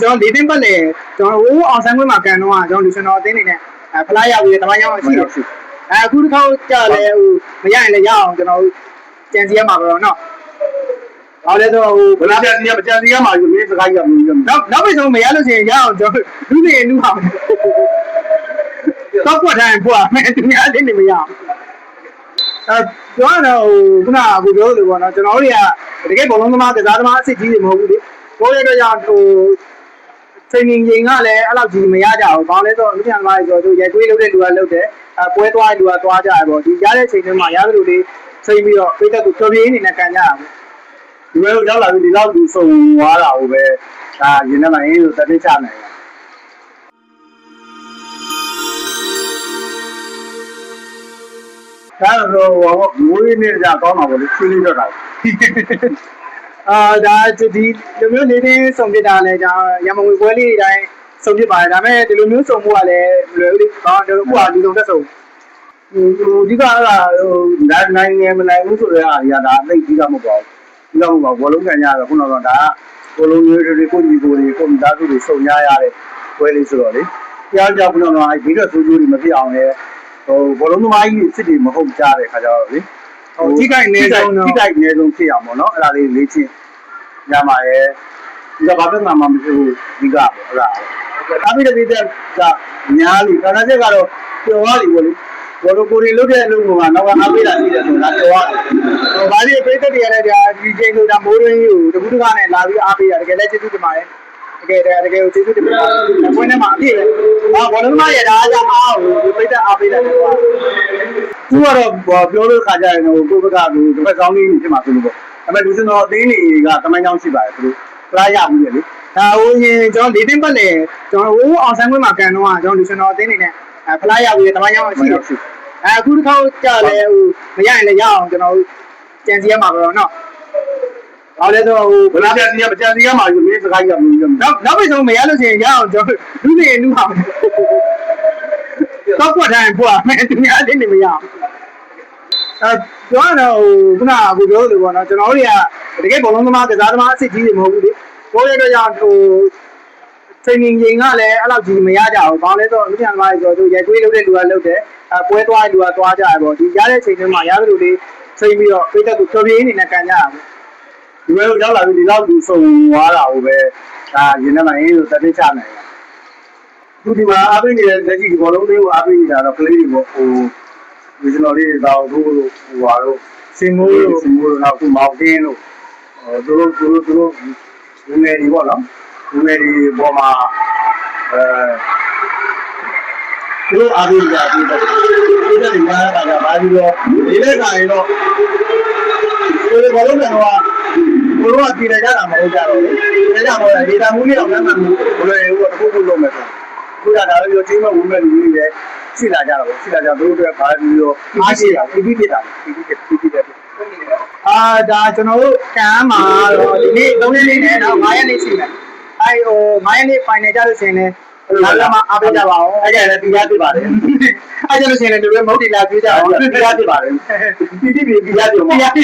ကျွန်တော်၄တင်းပတ်လေကျွန်တော်အောင်ဆန်းခွင့်မှာကန်တော့ကျွန်တော်လူရှင်တော်အသင်းနေနဲ့ဖလားရပြီးတမိုင်းရောက်ရှိတယ်အခုတစ်ခေါက်ကြာလဲမရရင်လည်းရအောင်ကျွန်တော်ကြံစီရမှာပဲတော့ဟောလဲဆိုဘယ်လိုကြံစီရမကြံစီရမှာယူမင်းစကားကြီးကမလို့နောက်ပြီးဆုံးမရလို့ရှိရင်ရအောင်ကျွန်တော်လူနေလူအောင်တော့ကွက်တိုင်းပွားမယ်သူများလေးနေမရအောင်ကျွန်တော်ခုနကပြောလို့ပေါ့နော်ကျွန်တော်တို့တွေကတကယ်ဘောလုံးသမားကစားသမားအစ်စ်ကြီးတွေမဟုတ်ဘူးလေကိုယ့်ရဲ့တော့ကြောင့်training ချိန်ကလည်းအဲ့လောက်ကြီးမရကြဘူး။ဘာလဲဆိုတော့လူပြန်သွားပြီဆိုတော့ရိုက်ကွေးလုပ်တဲ့လူကလုပ်တယ်။ပွဲသွားတဲ့လူကသွားကြရပေါ့။ဒီရတဲ့ချိန်တွေမှာရသလိုလေးချိန်ပြီးတော့ပိတ်သက်ကိုကြော်ပြင်းနေနဲ့ကန်ကြရဘူး။ဒီလိုရောက်လာပြီးဒီလောက်သူစုံသွားတာကိုပဲဒါရင်းနှီးမှရင်းလို့တက်ချနိုင်တယ်။ဒါတော့မွေးနေ့ကြကောင်းတာပေါ့လေရှင်းလေးတော့တာ။ဒါဒီလိုမျိုးလေးတင်းစုံပြတာလဲဒါရမငွေပွဲလေးတွေတိုင်းစုံပြပါတယ်ဒါပေမဲ့ဒီလိုမျိုးစုံမှုကလည်းလွယ်ဦးလေးဘာတို့အခုကဒီလိုတက်စုံအဓိကအဲ့ဒါနိုင်ငံမနိုင်ဘူးဆိုတော့အရာဒါအသိကြီးကမပေါ့ဘူးဒီတော့ဘောလုံးကန်ကြတော့ခုနကတော့ဒါဘောလုံးမျိုးတွေကိုညီကိုတွေကိုမိသားစုတွေစုံရရတဲ့ပွဲလေးဆိုတော့လေကြားကြခုနကတော့ဒီတော့ဆိုးကျိုးတွေမဖြစ်အောင်လေဘောလုံးသမားကြီးစစ်တွေမဟုတ်ကြတဲ့ခါကျတော့လေကြီးကိုက်နေဆုံးဖြစ်အောင်ပေါ့နော်အဲ့ဒါလေးလေ့ကျင့်ရမှာရဲ့ဒီကဘာပဲမှမဖြစ်ဘူးဒီကပေါ့အဲ့ဒါအပိတပိတကညားလီခဏချက်ကတော့ကျော်သွားပြီပေါ့လေဘောလုံးကိုရီလုတ်တဲ့အလုပ်ကနောက်ကအားပေးတာရှိတယ်ဆိုတာကျော်သွားတယ်ဘာလို့ပိတ်သက်တွေရတဲ့ဒီချိန်လို့ဒါမိုးရင်းကြီးကိုတကူးတကားနဲ့လာပြီးအားပေးတာတကယ်လည်းကျေးဇူးတင်ပါတယ်တကယ်ကိုကျေးဇူးတင်ပါတယ်ဘွင်းထဲမှာအပြည့်ပဲဘောလုံးမရတာကအားကိုပိတ်သက်အားပေးတယ်ကွာသူကတော့ပြောလို့ခါကြရင်ကိုဘက်ကသူတစ်ဖက်ကောင်းလေးဖြစ်မှာဆိုလို့ပေါ့ဒါပေမဲ့လူစင်တော်အသင်းတွေကတမိုင်းကြောင်းရှိပါတယ်သူတို့ဖလားရမှုလေကျွန်တော်၄တင်းပတ်လေကျွန်တော်အောင်ဆန်းခွင့်မှာကန်တော့ကျွန်တော်လူရှင်တော်အသင်းနေနဲ့ဖလားရပြီးတမိုင်းကြောင်းရှိတယ်အခုတစ်ခေါက်ကြာလဲမရရင်လည်းရအောင်ကျွန်တော်ကြံစီရမှာပဲတော့ဟောလဲဆိုဘယ်လိုကြံစီရမကြံစီရမှာယူမင်းစကားကြီးကမလို့နောက်ပြီးဆုံးမရလို့ရှိရင်ရအောင်ကျွန်တော်လူနေလူအောင်တော့ကွက်တိုင်းပွားမယ်သူများလေးနေမရအောင်ကျွန်တော်ခုနကပြောလို့ပေါ့နော်ကျွန်တော်တို့တွေကတကယ်ဘောလုံးသမားကစားသမားအစ်စ်ကြီးတွေမဟုတ်ဘူးလေကိုယ့်ရဲ့တော့ကြောင့်training ချိန်ကလည်းအဲ့လောက်ကြီးမရကြဘူးဘာလဲဆိုတော့လူပြန်သွားပြီဆိုတော့ရိုက်ကွေးလုပ်တဲ့လူကလုပ်တယ်ပွဲသွားတဲ့လူကသွားကြရပေါ့ဒီရတဲ့ချိန်တွေမှာရသလိုလေးချိန်ပြီးတော့ပိတ်သက်ကိုကြော်ပြင်းနေနဲ့ကန်ကြရဘူးဒီလိုရောက်လာပြီးဒီလောက်သူစုံသွားတာကိုပဲဒါရင်းနှီးမှရင်းလို့တက်ချနိုင်တယ်သူဒီမှာအားပေးနေတဲ့လက်ရှိဘောလုံးလေးကိုအားပေးနေတာတော့ကလေးတွေပေါ့ဒီကျွန်တော်လေးတွေတော့တို့ဟာတို့စင်မိုးတို့နောက်ခုမောင်တင်းတို့သူတို့လူငယ်တွေပေါ့နော်လူငယ်တွေပေါ်မှာသူတို့အားပေးကြပြီးတော့ဒီတဲ့ညာကဘာပြီးတော့ဒီလက်ဆိုင်တော့ဒီဘောလုံးကတော့ဘိုးတို့ကပြည်နေကြတာမဟုတ်ကြတော့လေဒါကြောင့်မို့ဒေတာမူးလေးတော့လမ်းမှန်မှုဘယ်လိုလဲတစ်ခုလုံးမယ်ဆိုခုကဒါပြောချင်းမဝူမဲ့လူတွေလည်းရှိလာကြတော့ရှိလာကြသူတို့အတွက်ဘာပြီးတော့အားရှိတာပြီးဖြစ်တာပြီးတယ်ဒါကျွန်တော်တို့ကန်မှာတော့ဒီနေ့3ရက်နေ့နဲ့တော့9ရက်နေ့ရှိတယ်9ရက်နေ့ final ကြလို့ရှိရင်လည်းလာမှာအားပေးကြပါအောင်အဲ့ဒါလည်းတရားပြပါတယ်အဲ့ဒါလို့ရှိရင်လည်းတို့မဟုတ်တိလာပြေးကြအောင်တရားပြပါတယ်ပြီးရပြ